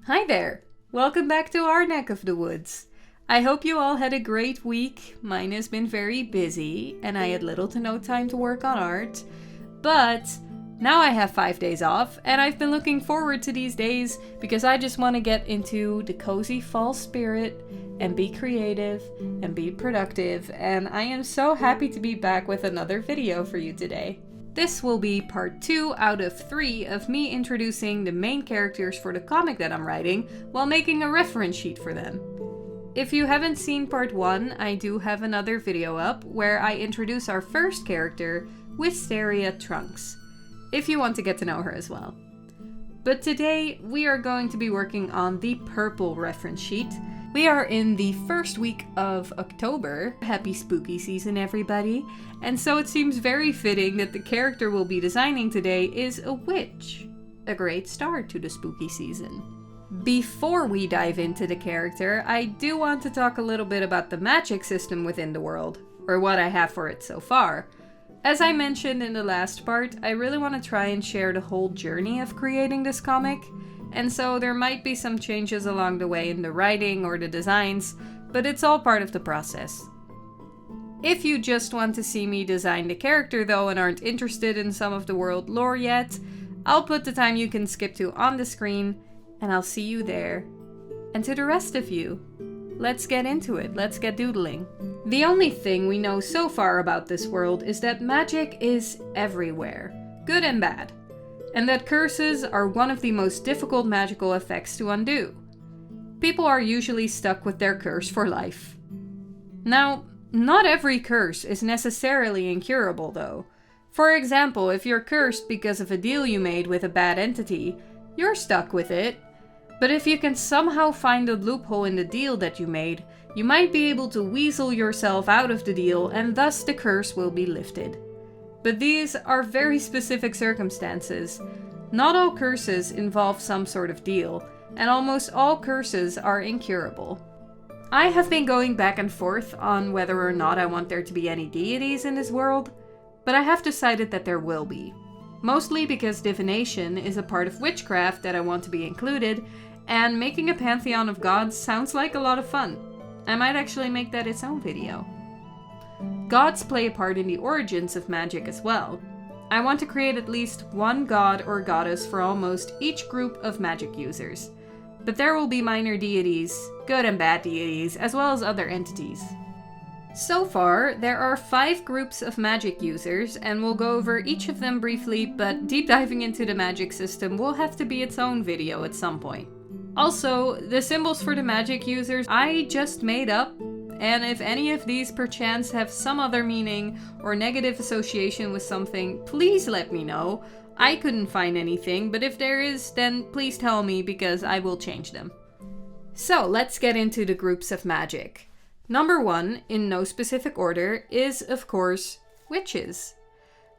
Hi there! Welcome back to our neck of the woods. I hope you all had a great week. Mine has been very busy and I had little to no time to work on art. But now I have 5 days off and I've been looking forward to these days because I just want to get into the cozy fall spirit and be creative and be productive, and I am so happy to be back with another video for you today. This will be part 2 out of 3 of me introducing the main characters for the comic that I'm writing while making a reference sheet for them. If you haven't seen part 1, I do have another video up where I introduce our first character, Wisteria Trunks, if you want to get to know her as well. But today we are going to be working on the purple reference sheet. We are in the first week of October. Happy spooky season, everybody. And so it seems very fitting that the character we'll be designing today is a witch. A great start to the spooky season. Before we dive into the character, I do want to talk a little bit about the magic system within the world, or what I have for it so far. As I mentioned in the last part, I really want to try and share the whole journey of creating this comic. And so there might be some changes along the way in the writing or the designs, but it's all part of the process. If you just want to see me design the character though and aren't interested in some of the world lore yet, I'll put the time you can skip to on the screen, and I'll see you there. And to the rest of you, let's get into it, let's get doodling. The only thing we know so far about this world is that magic is everywhere, good and bad. And that curses are one of the most difficult magical effects to undo. People are usually stuck with their curse for life. Now, not every curse is necessarily incurable though. For example, if you're cursed because of a deal you made with a bad entity, you're stuck with it. But if you can somehow find a loophole in the deal that you made, you might be able to weasel yourself out of the deal and thus the curse will be lifted. But these are very specific circumstances. Not all curses involve some sort of deal, and almost all curses are incurable. I have been going back and forth on whether or not I want there to be any deities in this world, but I have decided that there will be. Mostly because divination is a part of witchcraft that I want to be included, and making a pantheon of gods sounds like a lot of fun. I might actually make that its own video. Gods play a part in the origins of magic as well. I want to create at least one god or goddess for almost each group of magic users. But there will be minor deities, good and bad deities, as well as other entities. So far, there are 5 groups of magic users, and we'll go over each of them briefly, but deep diving into the magic system will have to be its own video at some point. Also, the symbols for the magic users I just made up, and if any of these perchance have some other meaning or negative association with something, please let me know. I couldn't find anything, but if there is, then please tell me because I will change them. So let's get into the groups of magic. Number 1, in no specific order, is of course witches.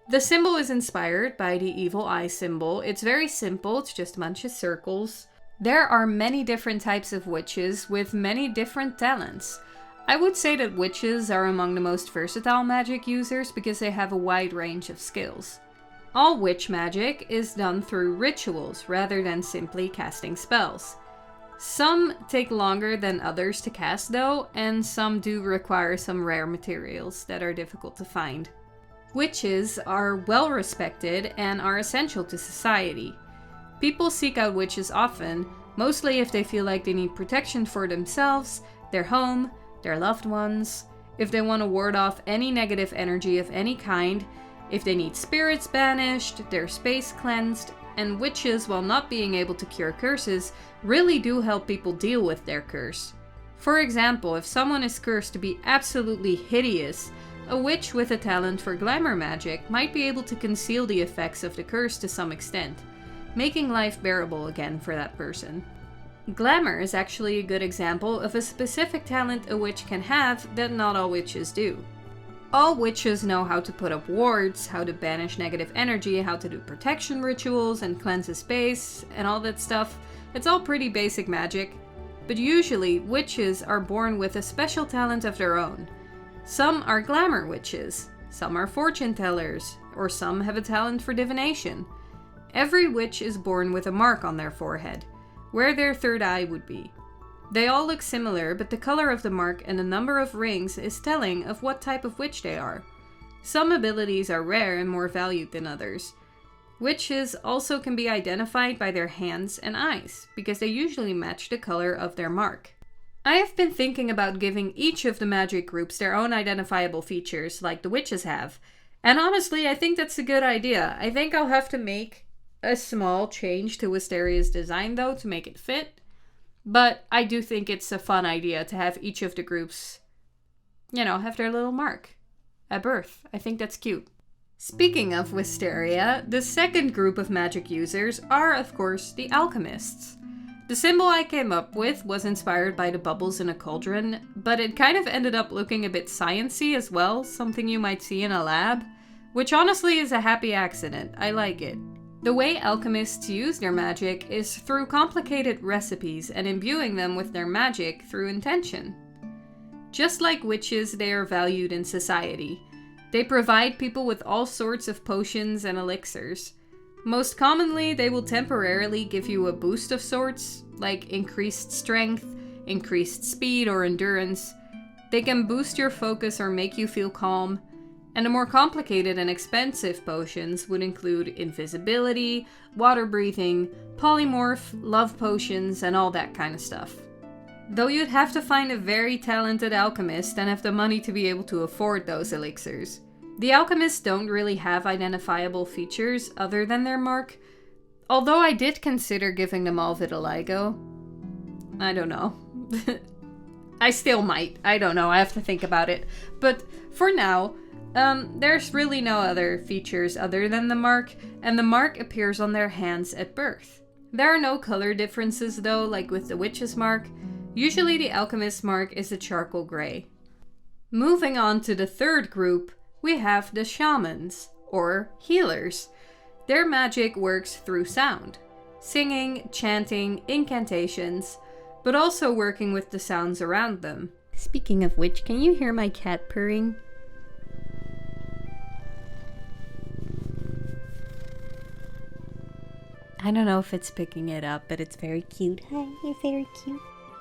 The symbol is inspired by the evil eye symbol. It's very simple, it's just a bunch of circles. There are many different types of witches with many different talents. I would say that witches are among the most versatile magic users because they have a wide range of skills. All witch magic is done through rituals rather than simply casting spells. Some take longer than others to cast though, and some do require some rare materials that are difficult to find. Witches are well respected and are essential to society. People seek out witches often, mostly if they feel like they need protection for themselves, their home, their loved ones, if they want to ward off any negative energy of any kind, if they need spirits banished, their space cleansed, and witches, while not being able to cure curses, really do help people deal with their curse. For example, if someone is cursed to be absolutely hideous, a witch with a talent for glamour magic might be able to conceal the effects of the curse to some extent, making life bearable again for that person. Glamour is actually a good example of a specific talent a witch can have that not all witches do. All witches know how to put up wards, how to banish negative energy, how to do protection rituals and cleanse a space, and all that stuff. It's all pretty basic magic. But usually, witches are born with a special talent of their own. Some are glamour witches, some are fortune tellers, or some have a talent for divination. Every witch is born with a mark on their forehead. where their third eye would be. They all look similar, but the color of the mark and the number of rings is telling of what type of witch they are. Some abilities are rare and more valued than others. Witches also can be identified by their hands and eyes, because they usually match the color of their mark. I have been thinking about giving each of the magic groups their own identifiable features, like the witches have. And honestly, I think that's a good idea. I think I'll have to make a small change to Wisteria's design, though, to make it fit. But I do think it's a fun idea to have each of the groups, have their little mark at birth. I think that's cute. Speaking of Wisteria, the second group of magic users are, of course, the alchemists. The symbol I came up with was inspired by the bubbles in a cauldron, but it kind of ended up looking a bit science-y as well, something you might see in a lab, which honestly is a happy accident. I like it. The way alchemists use their magic is through complicated recipes and imbuing them with their magic through intention. Just like witches, they are valued in society. They provide people with all sorts of potions and elixirs. Most commonly, they will temporarily give you a boost of sorts, like increased strength, increased speed or endurance. They can boost your focus or make you feel calm. And the more complicated and expensive potions would include invisibility, water breathing, polymorph, love potions, and all that kind of stuff. Though you'd have to find a very talented alchemist and have the money to be able to afford those elixirs. The alchemists don't really have identifiable features other than their mark, although I did consider giving them all vitiligo. I don't know. I still might. I don't know. I have to think about it. But for now, there's really no other features other than the mark, and the mark appears on their hands at birth. There are no color differences though, like with the witch's mark. Usually the alchemist's mark is a charcoal gray. Moving on to the third group, we have the shamans, or healers. Their magic works through sound, singing, chanting, incantations, but also working with the sounds around them. Speaking of which, can you hear my cat purring? I don't know if it's picking it up, but it's very cute. Hi, you're very cute.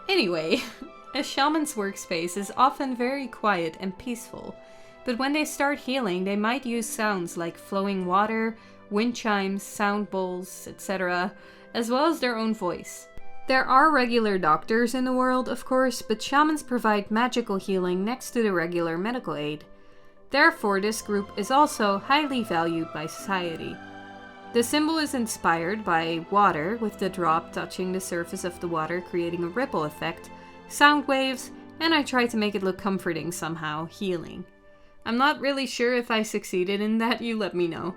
Anyway, a shaman's workspace is often very quiet and peaceful, but when they start healing, they might use sounds like flowing water, wind chimes, sound bowls, etc., as well as their own voice. There are regular doctors in the world, of course, but shamans provide magical healing next to the regular medical aid. Therefore, this group is also highly valued by society. The symbol is inspired by water, with the drop touching the surface of the water creating a ripple effect, sound waves, and I try to make it look comforting somehow, healing. I'm not really sure if I succeeded in that, you let me know.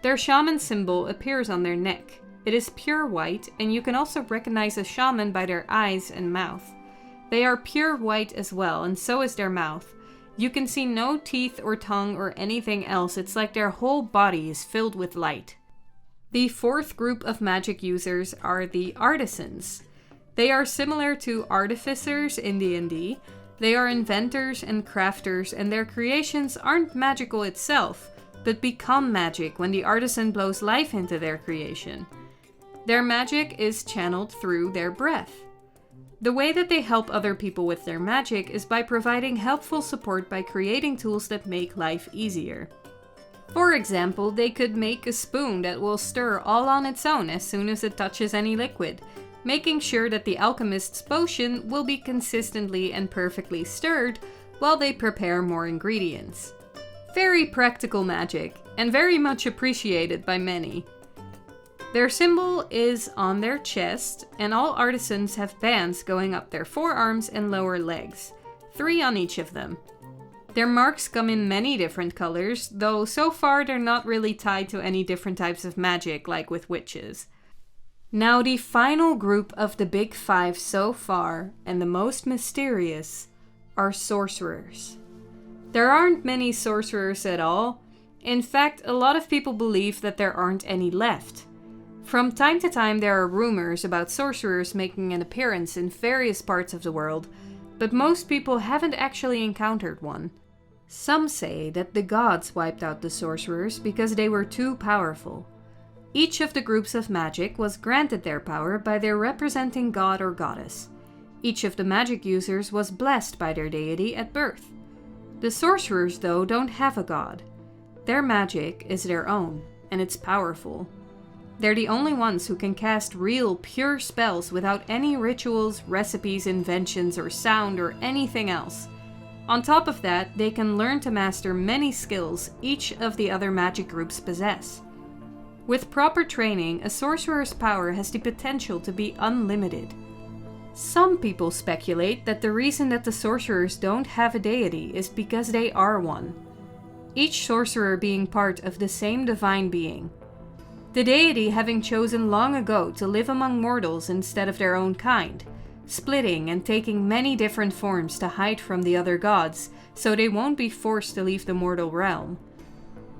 Their shaman symbol appears on their neck. It is pure white, and you can also recognize a shaman by their eyes and mouth. They are pure white as well, and so is their mouth. You can see no teeth or tongue or anything else. It's like their whole body is filled with light. The fourth group of magic users are the artisans. They are similar to artificers in D&D. They are inventors and crafters, and their creations aren't magical itself, but become magic when the artisan blows life into their creation. Their magic is channeled through their breath. The way that they help other people with their magic is by providing helpful support by creating tools that make life easier. For example, they could make a spoon that will stir all on its own as soon as it touches any liquid, making sure that the alchemist's potion will be consistently and perfectly stirred while they prepare more ingredients. Very practical magic, and very much appreciated by many. Their symbol is on their chest, and all artisans have bands going up their forearms and lower legs, 3 on each of them. Their marks come in many different colors, though so far they're not really tied to any different types of magic like with witches. Now the final group of the big 5 so far, and the most mysterious, are sorcerers. There aren't many sorcerers at all. In fact, a lot of people believe that there aren't any left. From time to time there are rumors about sorcerers making an appearance in various parts of the world, but most people haven't actually encountered one. Some say that the gods wiped out the sorcerers because they were too powerful. Each of the groups of magic was granted their power by their representing god or goddess. Each of the magic users was blessed by their deity at birth. The sorcerers, though, don't have a god. Their magic is their own, and it's powerful. They're the only ones who can cast real, pure spells without any rituals, recipes, inventions, or sound, or anything else. On top of that, they can learn to master many skills each of the other magic groups possess. With proper training, a sorcerer's power has the potential to be unlimited. Some people speculate that the reason that the sorcerers don't have a deity is because they are one, each sorcerer being part of the same divine being. The deity having chosen long ago to live among mortals instead of their own kind, splitting and taking many different forms to hide from the other gods, so they won't be forced to leave the mortal realm.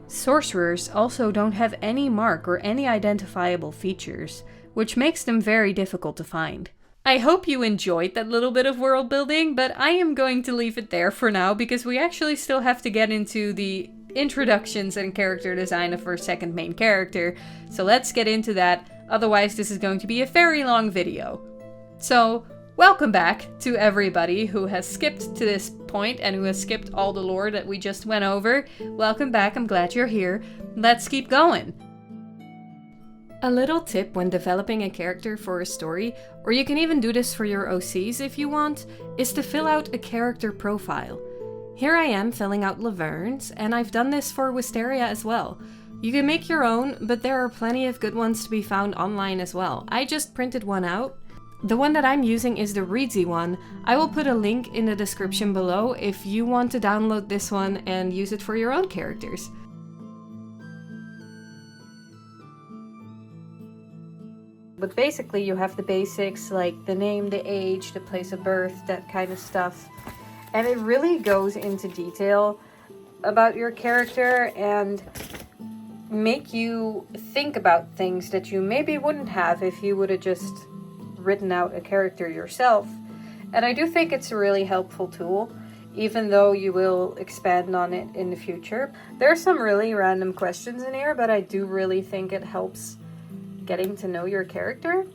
Sorcerers also don't have any mark or any identifiable features, which makes them very difficult to find. I hope you enjoyed that little bit of world building, but I am going to leave it there for now because we actually still have to get into the introductions and character design of our second main character, so let's get into that, otherwise this is going to be a very long video. So, welcome back to everybody who has skipped to this point and who has skipped all the lore that we just went over. Welcome back, I'm glad you're here. Let's keep going. A little tip when developing a character for a story, or you can even do this for your OCs if you want, is to fill out a character profile. Here I am filling out Laverne's, and I've done this for Wisteria as well. You can make your own, but there are plenty of good ones to be found online as well. I just printed one out. The one that I'm using is the Reedsy one. I will put a link in the description below if you want to download this one and use it for your own characters. But basically you have the basics like the name, the age, the place of birth, that kind of stuff. And it really goes into detail about your character and make you think about things that you maybe wouldn't have if you would have just written out a character yourself. And I do think it's a really helpful tool, even though you will expand on it in the future. There are some really random questions in here, but I do really think it helps getting to know your character.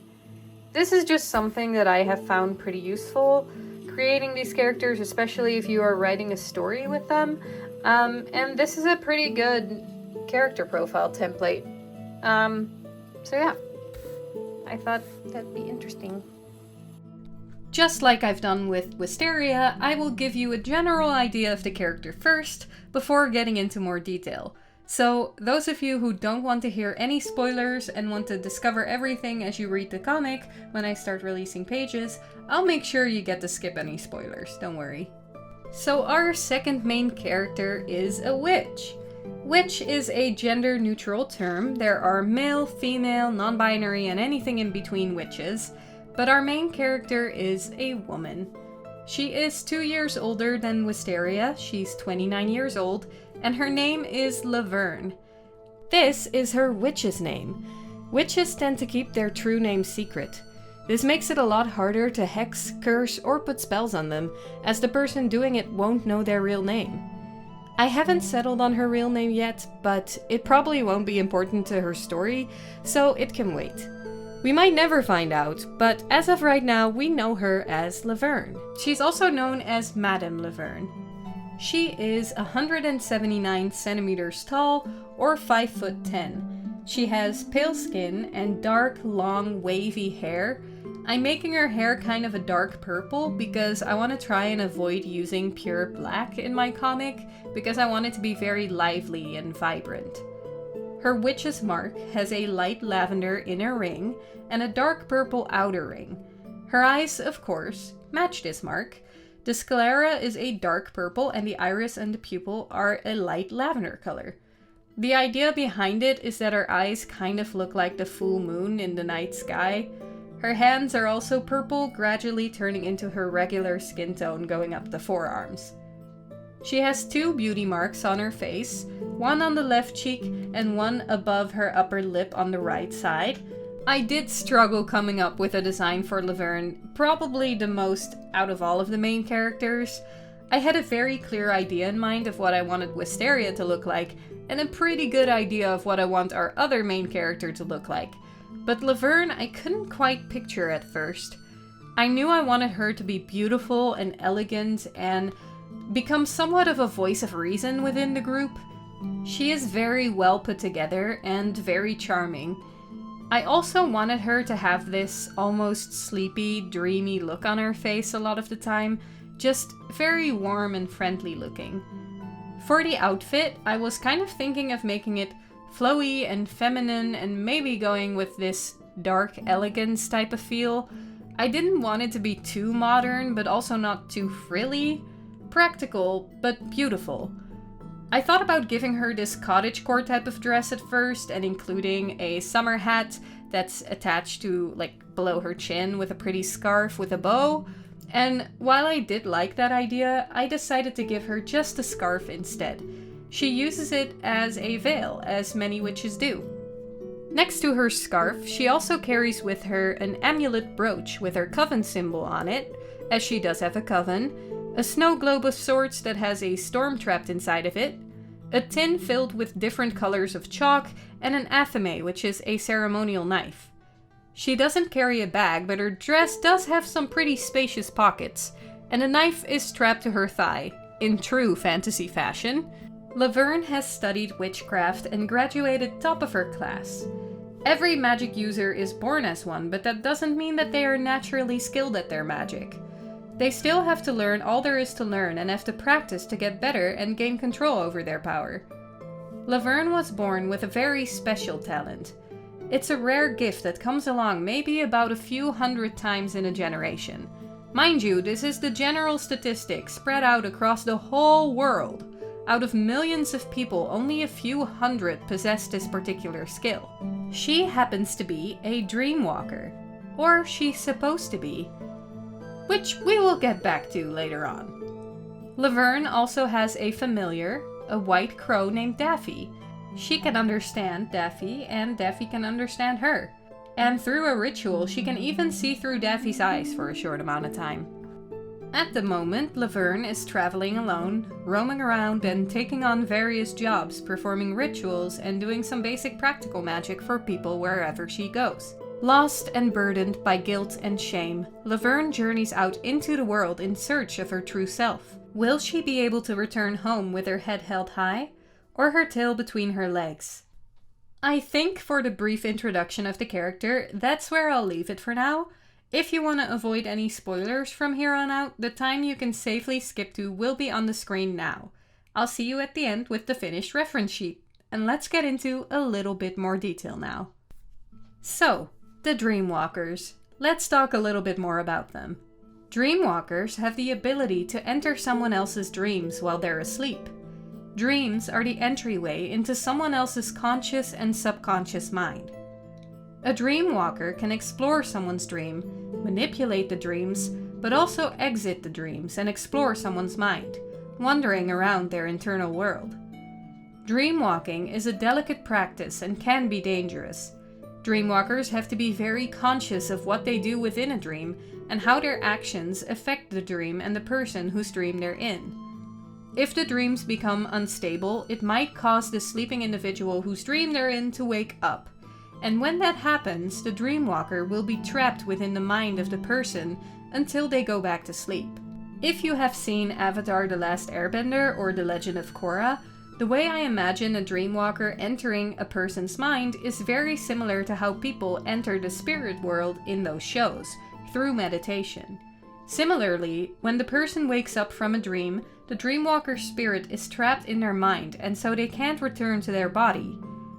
This is just something that I have found pretty useful, creating these characters, especially if you are writing a story with them. And this is a pretty good character profile template. So yeah, I thought that'd be interesting. Just like I've done with Wisteria, I will give you a general idea of the character first, before getting into more detail. So, those of you who don't want to hear any spoilers and want to discover everything as you read the comic when I start releasing pages, I'll make sure you get to skip any spoilers, don't worry. So our second main character is a witch. Witch is a gender-neutral term. There are male, female, non-binary, and anything in between witches, but our main character is a woman. She is 2 years older than Wisteria, she's 29 years old, and her name is Laverne. This is her witch's name. Witches tend to keep their true name secret. This makes it a lot harder to hex, curse, or put spells on them, as the person doing it won't know their real name. I haven't settled on her real name yet, but it probably won't be important to her story, so it can wait. We might never find out, but as of right now, we know her as Laverne. She's also known as Madame Laverne. She is 179 centimeters tall, or 5'10". She has pale skin and dark, long, wavy hair. I'm making her hair kind of a dark purple because I want to try and avoid using pure black in my comic, because I want it to be very lively and vibrant. Her witch's mark has a light lavender inner ring and a dark purple outer ring. Her eyes, of course, match this mark. The sclera is a dark purple and the iris and the pupil are a light lavender color. The idea behind it is that her eyes kind of look like the full moon in the night sky. Her hands are also purple, gradually turning into her regular skin tone going up the forearms. She has 2 beauty marks on her face, one on the left cheek and one above her upper lip on the right side. I did struggle coming up with a design for Laverne, probably the most out of all of the main characters. I had a very clear idea in mind of what I wanted Wisteria to look like, and a pretty good idea of what I want our other main character to look like. But Laverne, I couldn't quite picture at first. I knew I wanted her to be beautiful and elegant and become somewhat of a voice of reason within the group. She is very well put together and very charming. I also wanted her to have this almost sleepy, dreamy look on her face a lot of the time, just very warm and friendly looking. For the outfit, I was kind of thinking of making it flowy and feminine and maybe going with this dark elegance type of feel. I didn't want it to be too modern, but also not too frilly. Practical, but beautiful. I thought about giving her this cottagecore type of dress at first and including a summer hat that's attached to below her chin with a pretty scarf with a bow. And while I did like that idea, I decided to give her just a scarf instead. She uses it as a veil, as many witches do. Next to her scarf, she also carries with her an amulet brooch with her coven symbol on it, as she does have a coven, a snow globe of sorts that has a storm trapped inside of it, a tin filled with different colors of chalk, and an athame, which is a ceremonial knife. She doesn't carry a bag, but her dress does have some pretty spacious pockets, and a knife is strapped to her thigh, in true fantasy fashion. Laverne has studied witchcraft and graduated top of her class. Every magic user is born as one, but that doesn't mean that they are naturally skilled at their magic. They still have to learn all there is to learn and have to practice to get better and gain control over their power. Laverne was born with a very special talent. It's a rare gift that comes along maybe about a few hundred times in a generation. Mind you, this is the general statistic spread out across the whole world. Out of millions of people, only a few hundred possess this particular skill. She happens to be a dreamwalker. Or she's supposed to be. Which we will get back to later on. Laverne also has a familiar, a white crow named Daffy. She can understand Daffy, and Daffy can understand her. And through a ritual, she can even see through Daffy's eyes for a short amount of time. At the moment, Laverne is traveling alone, roaming around and taking on various jobs, performing rituals and doing some basic practical magic for people wherever she goes. Lost and burdened by guilt and shame, Laverne journeys out into the world in search of her true self. Will she be able to return home with her head held high, or her tail between her legs? I think for the brief introduction of the character, that's where I'll leave it for now. If you want to avoid any spoilers from here on out, the time you can safely skip to will be on the screen now. I'll see you at the end with the finished reference sheet, and let's get into a little bit more detail now. So, the Dreamwalkers. Let's talk a little bit more about them. Dreamwalkers have the ability to enter someone else's dreams while they're asleep. Dreams are the entryway into someone else's conscious and subconscious mind. A dreamwalker can explore someone's dream, manipulate the dreams, but also exit the dreams and explore someone's mind, wandering around their internal world. Dreamwalking is a delicate practice and can be dangerous. Dreamwalkers have to be very conscious of what they do within a dream and how their actions affect the dream and the person whose dream they're in. If the dreams become unstable, it might cause the sleeping individual whose dream they're in to wake up. And when that happens, the dreamwalker will be trapped within the mind of the person until they go back to sleep. If you have seen Avatar: The Last Airbender or The Legend of Korra, the way I imagine a dreamwalker entering a person's mind is very similar to how people enter the spirit world in those shows, through meditation. Similarly, when the person wakes up from a dream, the dreamwalker's spirit is trapped in their mind, and so they can't return to their body.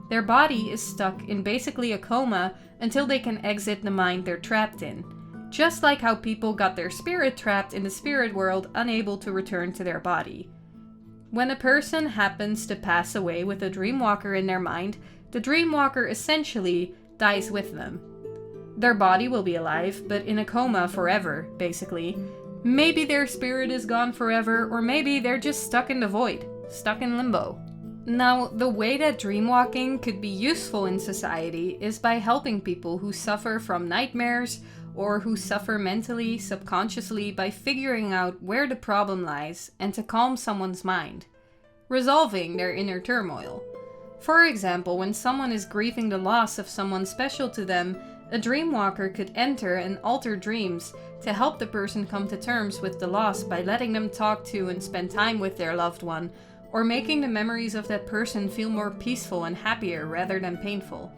Their body is stuck in basically a coma until they can exit the mind they're trapped in. Just like how people got their spirit trapped in the spirit world, unable to return to their body. When a person happens to pass away with a dreamwalker in their mind, the dreamwalker essentially dies with them. Their body will be alive, but in a coma forever, basically. Maybe their spirit is gone forever, or maybe they're just stuck in the void, stuck in limbo. Now, the way that dreamwalking could be useful in society is by helping people who suffer from nightmares or who suffer mentally, subconsciously, by figuring out where the problem lies and to calm someone's mind, resolving their inner turmoil. For example, when someone is grieving the loss of someone special to them, a dreamwalker could enter and alter dreams to help the person come to terms with the loss by letting them talk to and spend time with their loved one, or making the memories of that person feel more peaceful and happier rather than painful.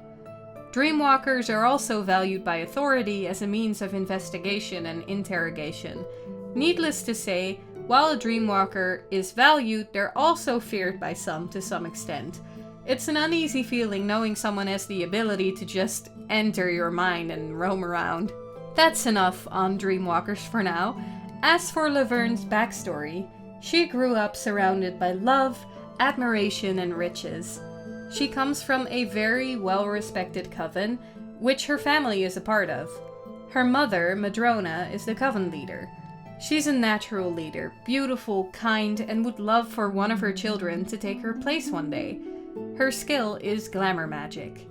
Dreamwalkers are also valued by authority as a means of investigation and interrogation. Needless to say, while a dreamwalker is valued, they're also feared by some to some extent. It's an uneasy feeling knowing someone has the ability to just enter your mind and roam around. That's enough on dreamwalkers for now. As for Laverne's backstory, she grew up surrounded by love, admiration, and riches. She comes from a very well-respected coven, which her family is a part of. Her mother, Madrona, is the coven leader. She's a natural leader, beautiful, kind, and would love for one of her children to take her place one day. Her skill is glamour magic.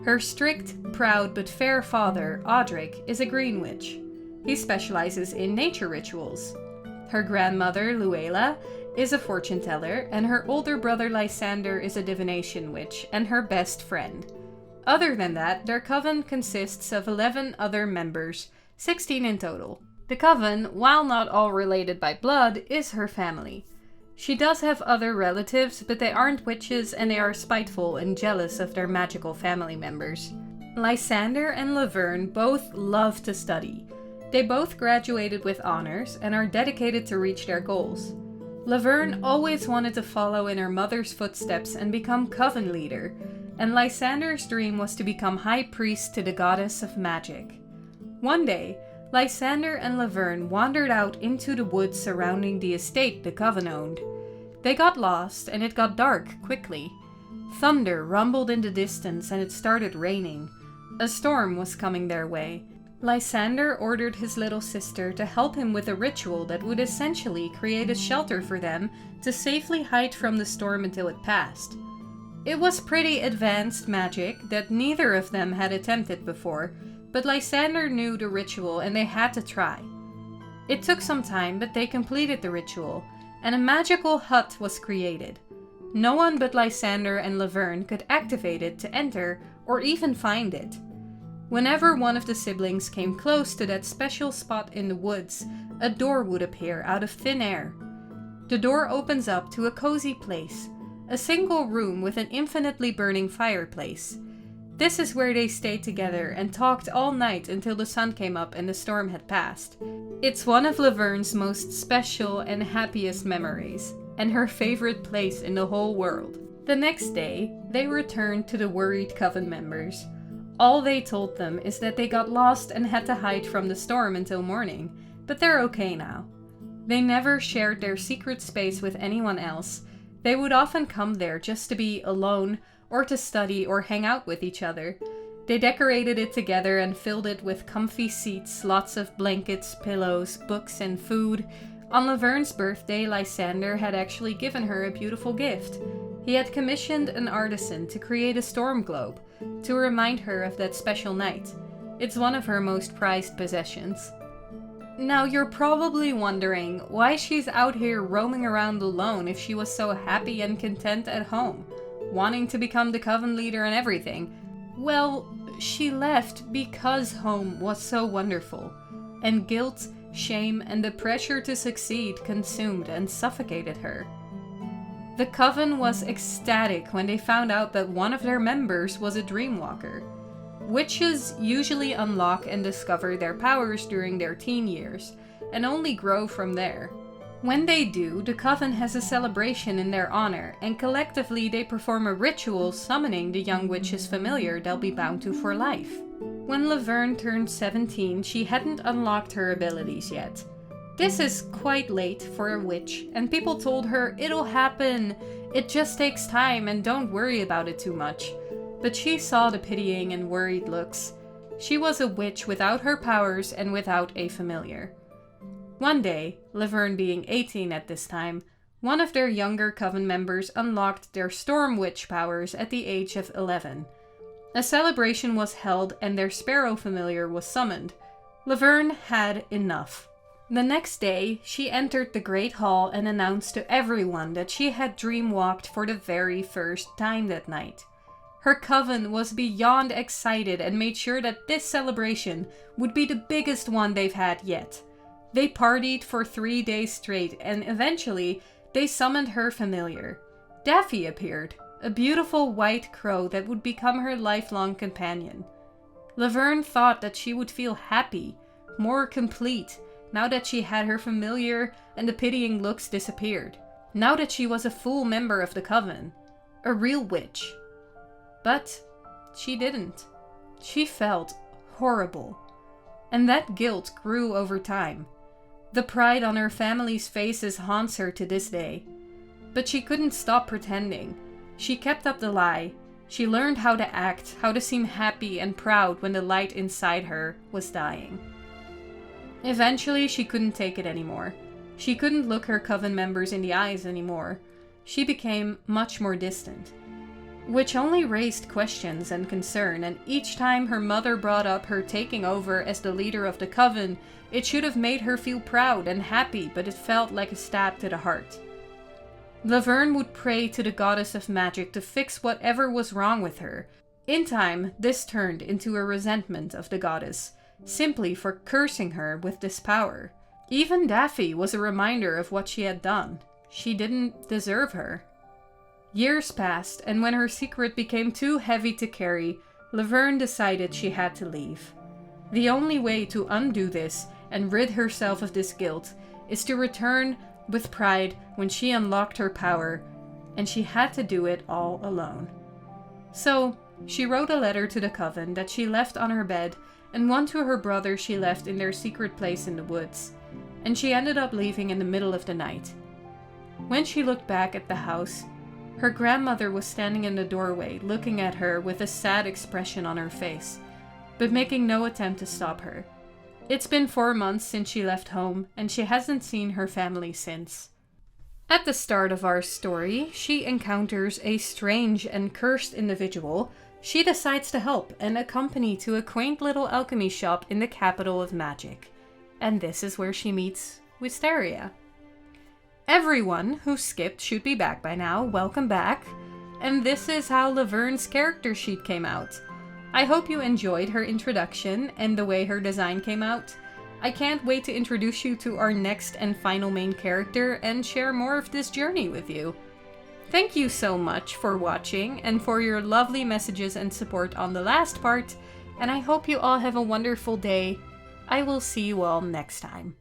Her strict, proud, but fair father, Audric, is a green witch. He specializes in nature rituals. Her grandmother, Luella, is a fortune teller, and her older brother Lysander is a divination witch and her best friend. Other than that, their coven consists of 11 other members, 16 in total. The coven, while not all related by blood, is her family. She does have other relatives, but they aren't witches and they are spiteful and jealous of their magical family members. Lysander and Laverne both love to study. They both graduated with honors and are dedicated to reach their goals. Laverne always wanted to follow in her mother's footsteps and become coven leader, and Lysander's dream was to become high priest to the goddess of magic. One day, Lysander and Laverne wandered out into the woods surrounding the estate the coven owned. They got lost and it got dark quickly. Thunder rumbled in the distance and it started raining. A storm was coming their way. Lysander ordered his little sister to help him with a ritual that would essentially create a shelter for them to safely hide from the storm until it passed. It was pretty advanced magic that neither of them had attempted before, but Lysander knew the ritual and they had to try. It took some time, but they completed the ritual, and a magical hut was created. No one but Lysander and Laverne could activate it to enter or even find it. Whenever one of the siblings came close to that special spot in the woods, a door would appear out of thin air. The door opens up to a cozy place, a single room with an infinitely burning fireplace. This is where they stayed together and talked all night until the sun came up and the storm had passed. It's one of Laverne's most special and happiest memories, and her favorite place in the whole world. The next day, they returned to the worried coven members. All they told them is that they got lost and had to hide from the storm until morning, but they're okay now. They never shared their secret space with anyone else. They would often come there just to be alone, or to study or hang out with each other. They decorated it together and filled it with comfy seats, lots of blankets, pillows, books, and food. On Laverne's birthday, Lysander had actually given her a beautiful gift. He had commissioned an artisan to create a storm globe, to remind her of that special night. It's one of her most prized possessions. Now you're probably wondering why she's out here roaming around alone if she was so happy and content at home, wanting to become the coven leader and everything. Well, she left because home was so wonderful, and guilt, shame, and the pressure to succeed consumed and suffocated her. The coven was ecstatic when they found out that one of their members was a dreamwalker. Witches usually unlock and discover their powers during their teen years, and only grow from there. When they do, the coven has a celebration in their honor, and collectively they perform a ritual summoning the young witch's familiar they'll be bound to for life. When Laverne turned 17, she hadn't unlocked her abilities yet. This is quite late for a witch, and people told her, "It'll happen, it just takes time and don't worry about it too much." But she saw the pitying and worried looks. She was a witch without her powers and without a familiar. One day, Laverne being 18 at this time, one of their younger coven members unlocked their storm witch powers at the age of 11. A celebration was held and their sparrow familiar was summoned. Laverne had enough. The next day, she entered the Great Hall and announced to everyone that she had dreamwalked for the very first time that night. Her coven was beyond excited and made sure that this celebration would be the biggest one they've had yet. They partied for 3 days straight, and eventually they summoned her familiar. Daffy appeared, a beautiful white crow that would become her lifelong companion. Laverne thought that she would feel happy, more complete, now that she had her familiar and the pitying looks disappeared. Now that she was a full member of the coven, a real witch. But she didn't. She felt horrible. And that guilt grew over time. The pride on her family's faces haunts her to this day. But she couldn't stop pretending. She kept up the lie. She learned how to act, how to seem happy and proud when the light inside her was dying. Eventually, she couldn't take it anymore. She couldn't look her coven members in the eyes anymore. She became much more distant, which only raised questions and concern, and each time her mother brought up her taking over as the leader of the coven, it should have made her feel proud and happy, but it felt like a stab to the heart. Laverne would pray to the goddess of magic to fix whatever was wrong with her. In time, this turned into a resentment of the goddess, simply for cursing her with this power. Even Daffy was a reminder of what she had done. She didn't deserve her. Years passed, and when her secret became too heavy to carry, Laverne decided she had to leave. The only way to undo this and rid herself of this guilt is to return with pride when she unlocked her power, and she had to do it all alone. So, she wrote a letter to the coven that she left on her bed, and one to her brother she left in their secret place in the woods, and she ended up leaving in the middle of the night. When she looked back at the house, her grandmother was standing in the doorway, looking at her with a sad expression on her face, but making no attempt to stop her. It's been 4 months since she left home, and she hasn't seen her family since. At the start of our story, she encounters a strange and cursed individual. She decides to help and accompany to a quaint little alchemy shop in the capital of magic. And this is where she meets Wisteria. Everyone who skipped should be back by now. Welcome back. And this is how Laverne's character sheet came out. I hope you enjoyed her introduction and the way her design came out. I can't wait to introduce you to our next and final main character and share more of this journey with you. Thank you so much for watching and for your lovely messages and support on the last part, and I hope you all have a wonderful day. I will see you all next time.